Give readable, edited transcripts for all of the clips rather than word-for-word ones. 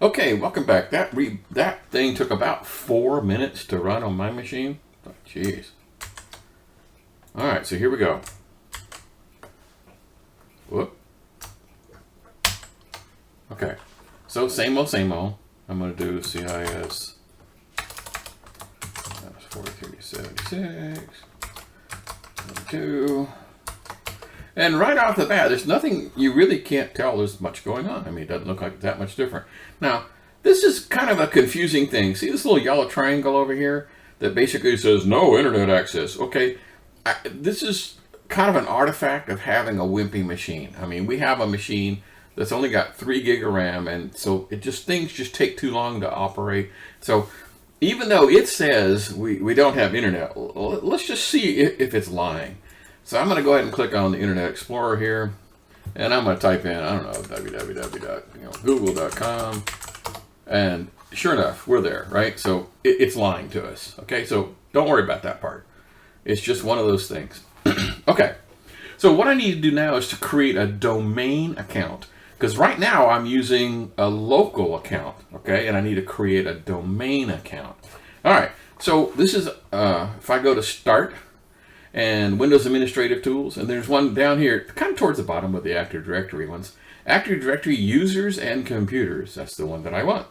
Okay, welcome back. That thing took about 4 minutes to run on my machine. Oh, jeez. All right, so here we go. Whoop. Okay, so same old, same old. I'm going to do CIS 4376. 2. And right off the bat, there's nothing, you really can't tell there's much going on. I mean, it doesn't look like that much different. Now, this is kind of a confusing thing. See this little yellow triangle over here that basically says no internet access? Okay, this is kind of an artifact of having a wimpy machine. I mean, we have a machine that's only got 3 gig of RAM, and so things just take too long to operate. So even though it says we don't have internet, let's just see if it's lying. So I'm going to go ahead and click on the Internet Explorer here, and I'm going to type in, I don't know, www.google.com, and sure enough, we're there, right? So it's lying to us, okay? So don't worry about that part. It's just one of those things. Okay, so what I need to do now is to create a domain account, because right now I'm using a local account, okay? And I need to create a domain account. All right, so this is, if I go to Start, and Windows Administrative Tools, and there's one down here, kind of towards the bottom with the Active Directory ones. Active Directory Users and Computers, that's the one that I want.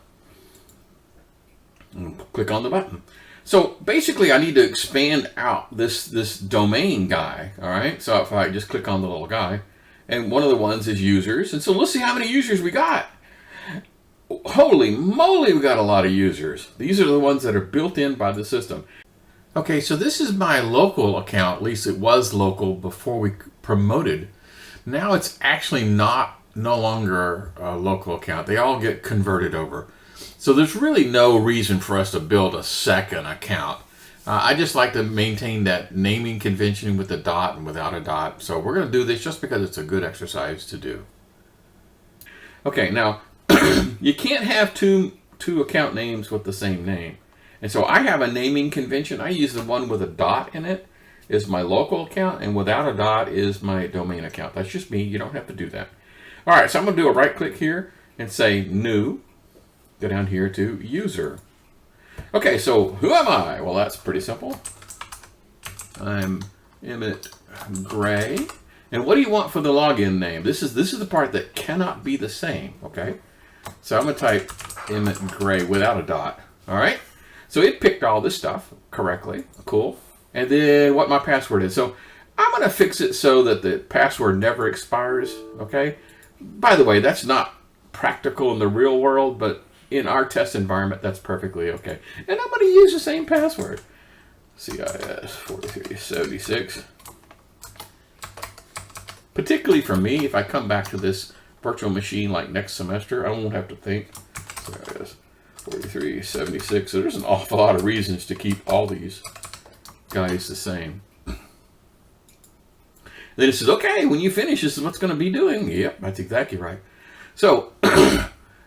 And click on the button. So basically I need to expand out this domain guy, all right? So if I just click on the little guy, and one of the ones is users, and so let's see how many users we got. Holy moly, we got a lot of users. These are the ones that are built in by the system. Okay, so this is my local account. At least it was local before we promoted. Now it's actually no longer a local account. They all get converted over. So there's really no reason for us to build a second account. I just like to maintain that naming convention with a dot and without a dot. So we're going to do this just because it's a good exercise to do. Okay, now you can't have two account names with the same name. And so I have a naming convention. I use the one with a dot in it is my local account, and without a dot is my domain account. That's just me. You don't have to do that. All right, so I'm going to do a right click here and say New. Go down here to User. Okay, so who am I? Well, that's pretty simple. I'm Emmett Gray. And what do you want for the login name? This is the part that cannot be the same, okay? So I'm going to type Emmett Gray without a dot, all right? So it picked all this stuff correctly, cool. And then what my password is. So I'm going to fix it so that the password never expires, okay? By the way, that's not practical in the real world, but in our test environment, that's perfectly okay. And I'm going to use the same password, CIS4376. Particularly for me, if I come back to this virtual machine like next semester, I won't have to think. CIS 4376. So there's an awful lot of reasons to keep all these guys the same. Then it says, okay, when you finish, this is what's going to be doing. Yep, that's exactly right. So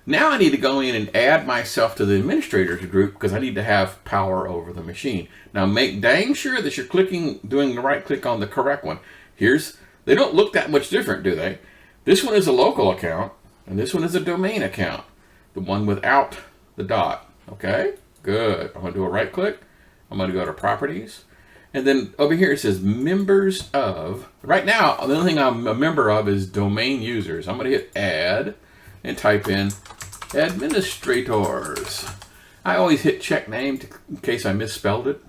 now I need to go in and add myself to the administrators group because I need to have power over the machine. Now make dang sure that you're doing the right click on the correct one. They don't look that much different, do they? This one is a local account, and this one is a domain account. The one without the dot, okay? Good. I'm going to do a right click. I'm going to go to Properties. And then over here it says Members of. Right now, the only thing I'm a member of is Domain Users. I'm going to hit Add and type in Administrators. I always hit Check Name in case I misspelled it.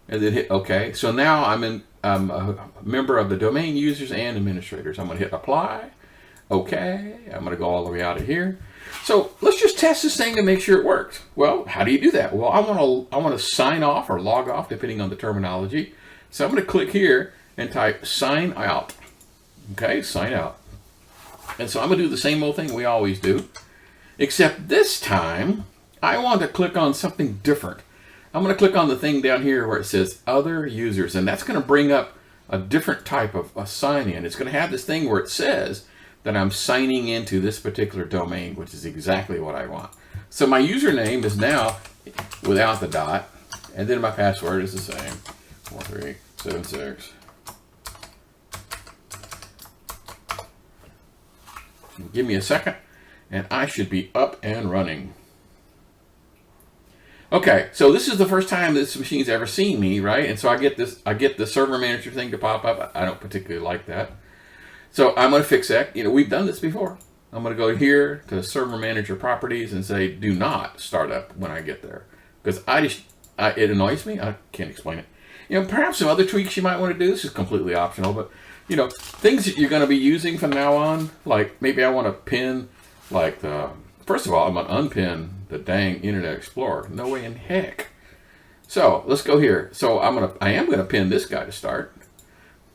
And then hit OK. So now I'm a member of the Domain Users and Administrators. I'm going to hit Apply. OK. I'm going to go all the way out of here. So let's just test this thing to make sure it works. Well, how do you do that? Well, I want to sign off or log off depending on the terminology. So I'm going to click here and type sign out. Okay, sign out. And so I'm going to do the same old thing we always do, except this time I want to click on something different. I'm going to click on the thing down here where it says other users, and that's going to bring up a different type of a sign in. It's going to have this thing where it says that I'm signing into this particular domain, which is exactly what I want. So my username is now without the dot, and then my password is the same, 4376. Give me a second, and I should be up and running. Okay, so this is the first time this machine's ever seen me, right? And so I get the server manager thing to pop up. I don't particularly like that. So I'm going to fix that. You know, we've done this before. I'm going to go here to server manager properties and say do not start up when I get there, because it annoys me. I can't explain it. You know, perhaps some other tweaks you might want to do. This is completely optional, but you know, things that you're going to be using from now on, like maybe I want to pin like the, first of all, I'm going to unpin the dang Internet Explorer. No way in heck. So let's go here. So I am gonna pin this guy to start.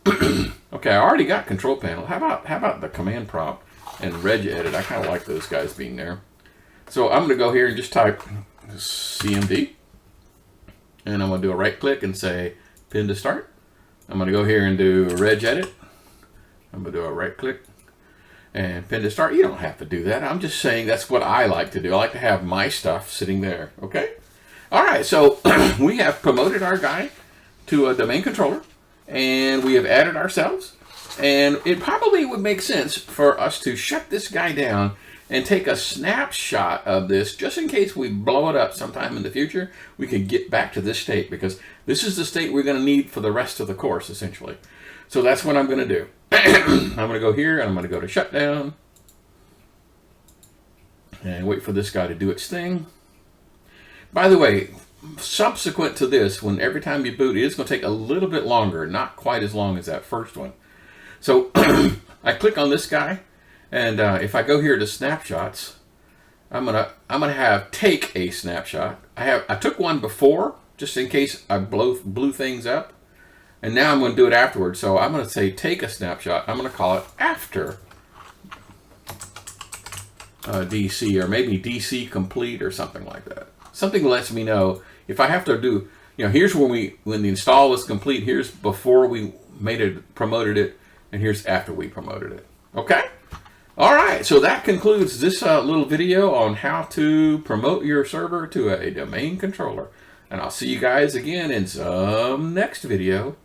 Okay, I already got control panel. How about the command prompt and regedit? I kind of like those guys being there. So I'm gonna go here and just type CMD, and I'm gonna do a right click and say pin to start. I'm gonna go here and do regedit. I'm gonna do a right click and pin to start. You don't have to do that. I'm just saying that's what I like to do. I like to have my stuff sitting there. Okay. All right. So we have promoted our guy to a domain controller, and we have added ourselves. And it probably would make sense for us to shut this guy down and take a snapshot of this, just in case we blow it up sometime in the future. We can get back to this state, because this is the state we're going to need for the rest of the course, essentially. So that's what I'm going to do. I'm going to go here and I'm going to go to shutdown and wait for this guy to do its thing. By the way, subsequent to this, when every time you boot, it is going to take a little bit longer, not quite as long as that first one. So I click on this guy, and if I go here to snapshots, I'm gonna have take a snapshot. I took one before just in case I blew things up. And now I'm going to do it afterwards. So I'm going to say take a snapshot. I'm going to call it after DC, or maybe DC complete or something like that. Something that lets me know if I have to do, you know, here's when the install was complete. Here's before we promoted it, and here's after we promoted it. Okay? All right. So that concludes this little video on how to promote your server to a domain controller. And I'll see you guys again in some next video.